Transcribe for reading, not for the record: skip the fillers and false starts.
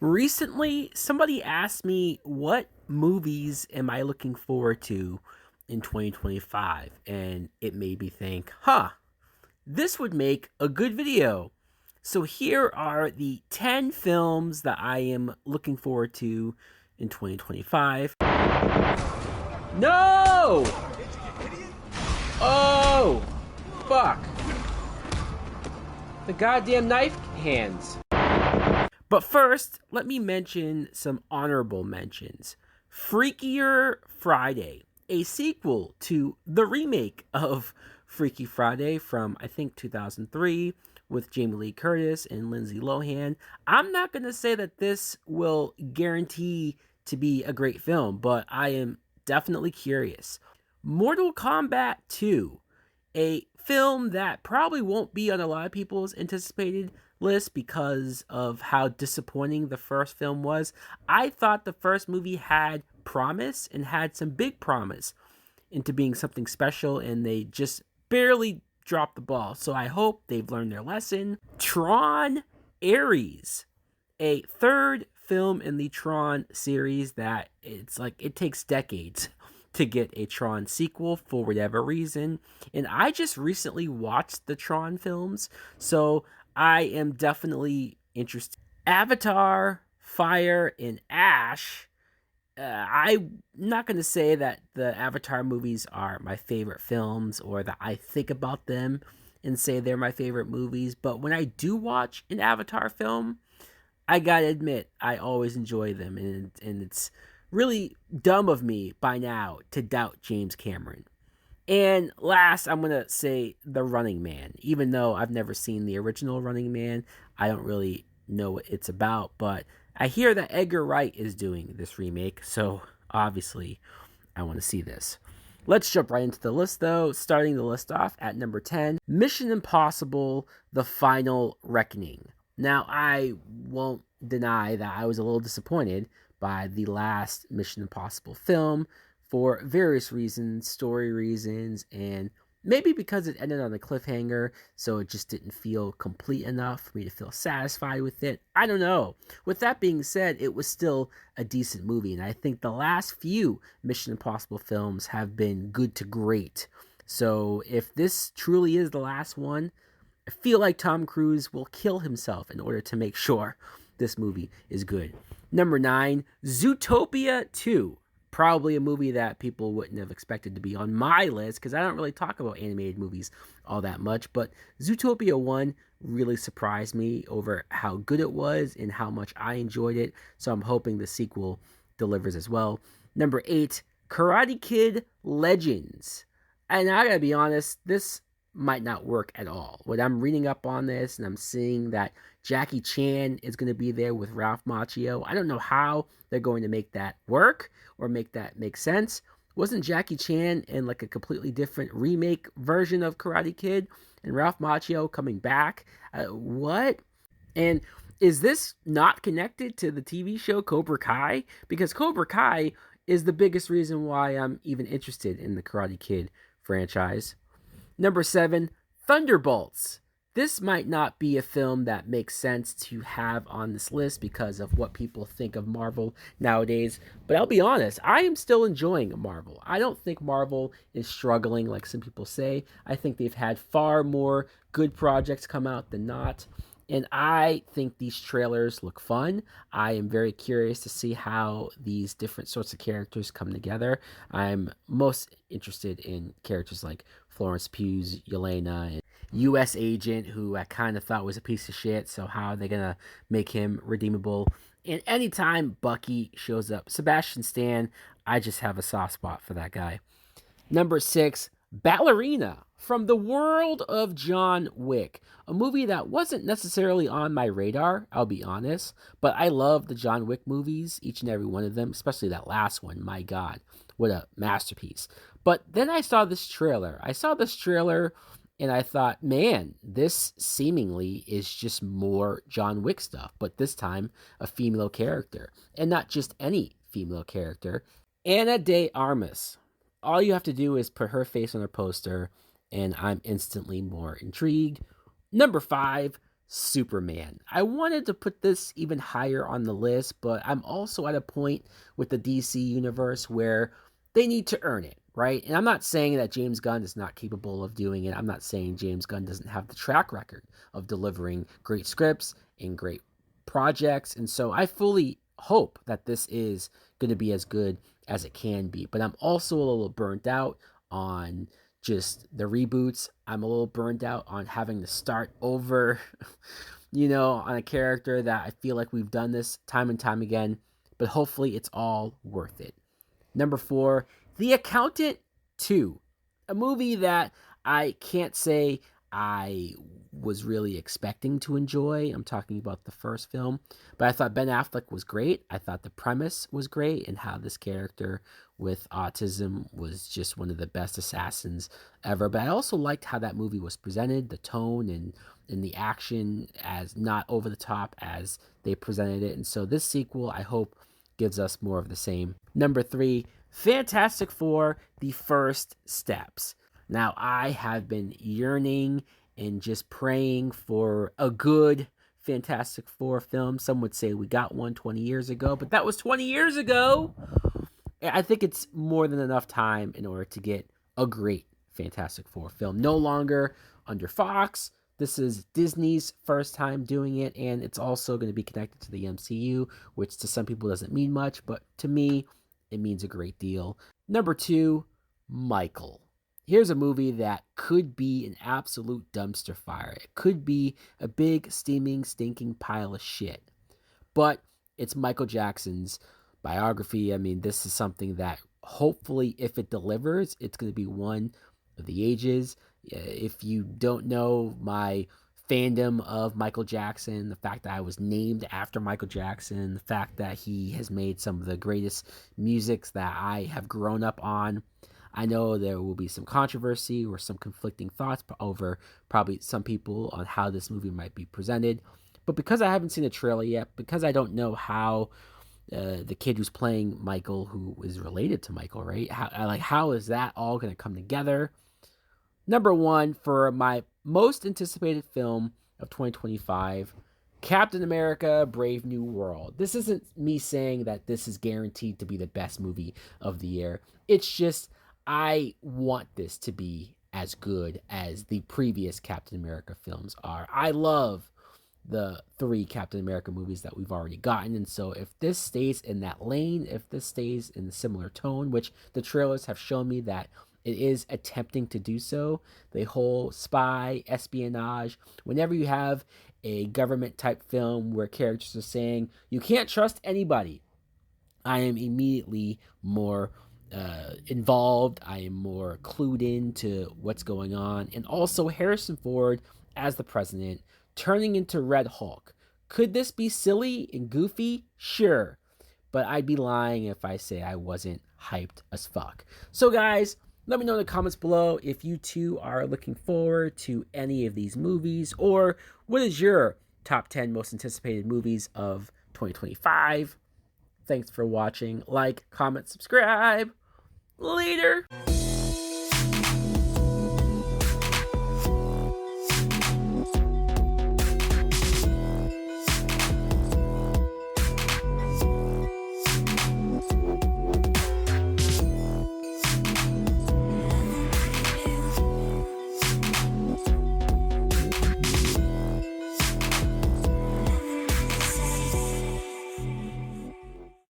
Recently, somebody asked me what movies am I looking forward to in 2025, and it made me think, this would make a good video. So here are the 10 films that I am looking forward to in 2025. No! Oh! Fuck. The goddamn knife hands. But first, let me mention some honorable mentions. Freakier Friday, a sequel to the remake of Freaky Friday from, I think, 2003 with Jamie Lee Curtis and Lindsay Lohan. I'm not going to say that this will guarantee to be a great film, but I am definitely curious. Mortal Kombat 2, a film that probably won't be on a lot of people's anticipated list because of how disappointing the first film was. I thought the first movie had promise and had some big promise into being something special, and they just barely dropped the ball. So I hope they've learned their lesson. Tron Ares, a third film in the Tron series that it's like it takes decades to get a Tron sequel for whatever reason. And I just recently watched the Tron films, so I am definitely interested. Avatar, Fire, and Ash. I'm not going to say that the Avatar movies are my favorite films or that I think about them and say they're my favorite movies, but when I do watch an Avatar film, I gotta admit, I always enjoy them, and it's really dumb of me by now to doubt James Cameron. And last, I'm gonna say The Running Man. Even though I've never seen the original Running Man, I don't really know what it's about. But I hear that Edgar Wright is doing this remake, so obviously I want to see this. Let's jump right into the list, though. Starting the list off at number 10, Mission Impossible: The Final Reckoning. Now, I won't deny that I was a little disappointed by the last Mission Impossible film for various reasons, story reasons, and maybe because it ended on a cliffhanger, so it just didn't feel complete enough for me to feel satisfied with it. I don't know. With that being said, it was still a decent movie, and I think the last few Mission Impossible films have been good to great. So if this truly is the last one, I feel like Tom Cruise will kill himself in order to make sure this movie is good. Number 9, Zootopia 2. Probably a movie that people wouldn't have expected to be on my list because I don't really talk about animated movies all that much. But Zootopia 1 really surprised me over how good it was and how much I enjoyed it. So I'm hoping the sequel delivers as well. Number 8, Karate Kid Legends. And I gotta be honest, this might not work at all. When I'm reading up on this and I'm seeing that Jackie Chan is going to be there with Ralph Macchio, I don't know how they're going to make that work or make that make sense. Wasn't Jackie Chan in like a completely different remake version of Karate Kid and Ralph Macchio coming back? What? And is this not connected to the TV show Cobra Kai? Because Cobra Kai is the biggest reason why I'm even interested in the Karate Kid franchise. Number 7, Thunderbolts. This might not be a film that makes sense to have on this list because of what people think of Marvel nowadays. But I'll be honest, I am still enjoying Marvel. I don't think Marvel is struggling like some people say. I think they've had far more good projects come out than not. And I think these trailers look fun. I am very curious to see how these different sorts of characters come together. I'm most interested in characters like Florence Pugh's Yelena and U.S. Agent, who I kind of thought was a piece of shit. So how are they gonna make him redeemable? And anytime Bucky shows up, Sebastian Stan, I just have a soft spot for that guy. Number 6, Ballerina, from the world of John Wick, a movie that wasn't necessarily on my radar, I'll be honest, but I love the John Wick movies, each and every one of them, especially that last one. My God, what a masterpiece. But then I saw this trailer. And I thought, man, this seemingly is just more John Wick stuff, but this time a female character. And not just any female character, Anna de Armas. All you have to do is put her face on a poster, and I'm instantly more intrigued. Number 5, Superman. I wanted to put this even higher on the list, but I'm also at a point with the DC universe where they need to earn it, right? And I'm not saying that James Gunn is not capable of doing it. I'm not saying James Gunn doesn't have the track record of delivering great scripts and great projects. And so I fully hope that this is going to be as good as it can be. But I'm also a little burnt out on just the reboots. I'm a little burnt out on having to start over, on a character that I feel like we've done this time and time again. But hopefully it's all worth it. Number 4, The Accountant 2, a movie that I can't say I was really expecting to enjoy. I'm talking about the first film, but I thought Ben Affleck was great. I thought the premise was great and how this character with autism was just one of the best assassins ever. But I also liked how that movie was presented, the tone and the action as not over the top as they presented it. And so this sequel, I hope, gives us more of the same. Number 3, Fantastic Four, The First Steps. Now, I have been yearning and just praying for a good Fantastic Four film. Some would say we got one 20 years ago, but that was 20 years ago. I think it's more than enough time in order to get a great Fantastic Four film. No longer under Fox. This is Disney's first time doing it, and it's also going to be connected to the MCU, which to some people doesn't mean much, but to me, it means a great deal. Number 2, Michael. Here's a movie that could be an absolute dumpster fire. It could be a big, steaming, stinking pile of shit. But it's Michael Jackson's biography. I mean, this is something that hopefully, if it delivers, it's going to be one of the ages. If you don't know my fandom of Michael Jackson, the fact that I was named after Michael Jackson, the fact that he has made some of the greatest musics that I have grown up on, I know there will be some controversy or some conflicting thoughts over probably some people on how this movie might be presented. But because I haven't seen the trailer yet, because I don't know how the kid who's playing Michael, who is related to Michael, right? How is that all going to come together? Number 1 for my most anticipated film of 2025, Captain America: Brave New World. This isn't me saying that this is guaranteed to be the best movie of the year. It's just I want this to be as good as the previous Captain America films are. I love the 3 Captain America movies that we've already gotten, and so if this stays in that lane, if this stays in a similar tone, which the trailers have shown me that it is attempting to do so, the whole spy, espionage, whenever you have a government type film where characters are saying, you can't trust anybody, I am immediately more involved. I am more clued into what's going on. And also Harrison Ford as the president turning into Red Hulk. Could this be silly and goofy? Sure. But I'd be lying if I say I wasn't hyped as fuck. So guys, let me know in the comments below if you too are looking forward to any of these movies, or what is your top 10 most anticipated movies of 2025. Thanks for watching. Like, comment, subscribe. Later.